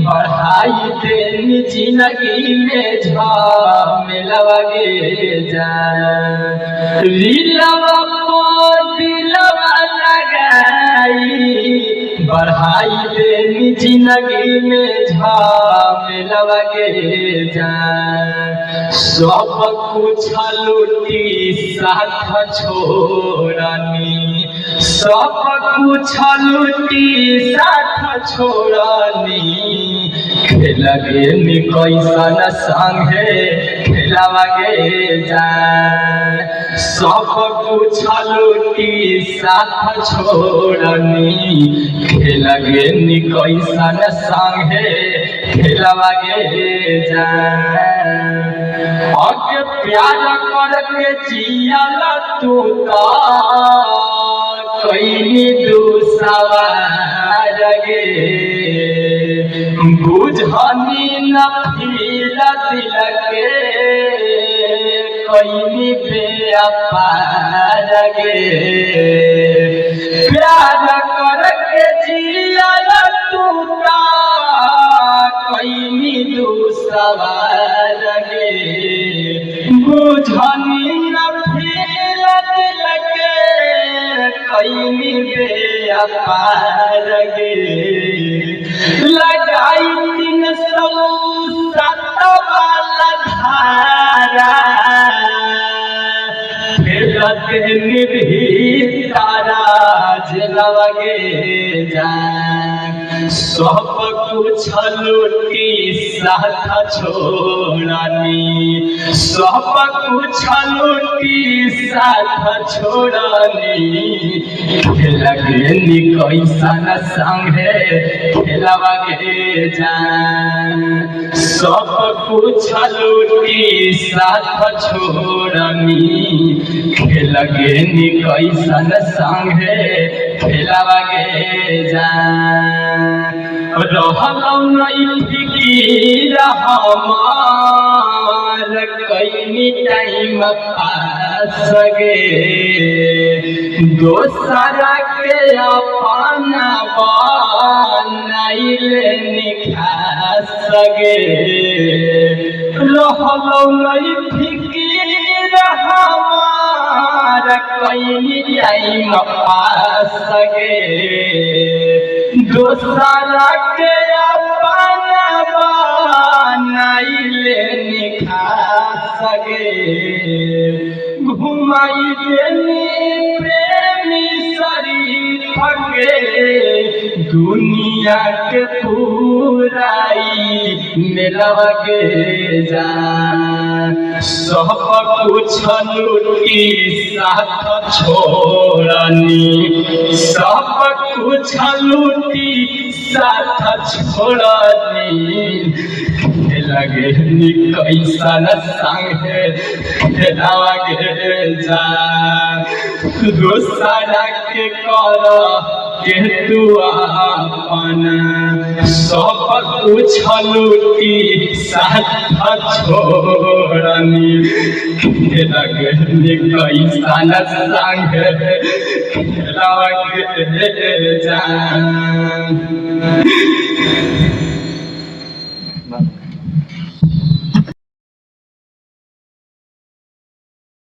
बढ़ाई देनी जिंदगी में झमेलवा गे जान दिलवा लगाई बढ़ाई देनी जिंदगी में झमेलवा गे जान सब कुछ लूटी साथ छोड़नी सब कुछ लूटी साथ छोड़नी खेला गे कैसन संगे खेलवा गे जान सब कुछ लूटी साथ छोड़नी खेला गे कैसन संगे खेलवा गे जान अगे प्यार करके जियल तू कैनी दूसवार गे बुझनी न फील दिल के कैनी बेअपार गे प्यार करके जियल तू कैनी दूसवार गे बुझनी न फील दिल के कैनी बेअपार गे लगाई 307 वाला धारा निभी तारा जलवा गे जान सब कुछ लूटी साथ छोड़नी सब कुछ लूटी साथ छोड़नी खेला गे कैसन संगे खेलवा गे जान सब कुछ लूटी साथ छोड़नी खेला गे कैसन संगे खेलवा गे जान रहलौ नहीं फिकीर हमार कैनी टाइम पास गे दोसरा के अपना बनाइले निखास गे रहलौ नहीं फिकीर हमार कैनी टाइम पास गे दोसरा के अपना बनाइले निखास गे घुमाई देनी प्रेमी शरीफ गे दुनिया के पूराई मेलवा गे जान सब कुछ लूटी साथ छोड़नी सब कुछ लूटी साथ छोड़नी खेला गे कैसन संगे खेलवा गे जान दोसरा के कर के तू अपना सब कुछ लूटी साथ छोड़नी खेला गे कैसन संगे खेलवा गे जान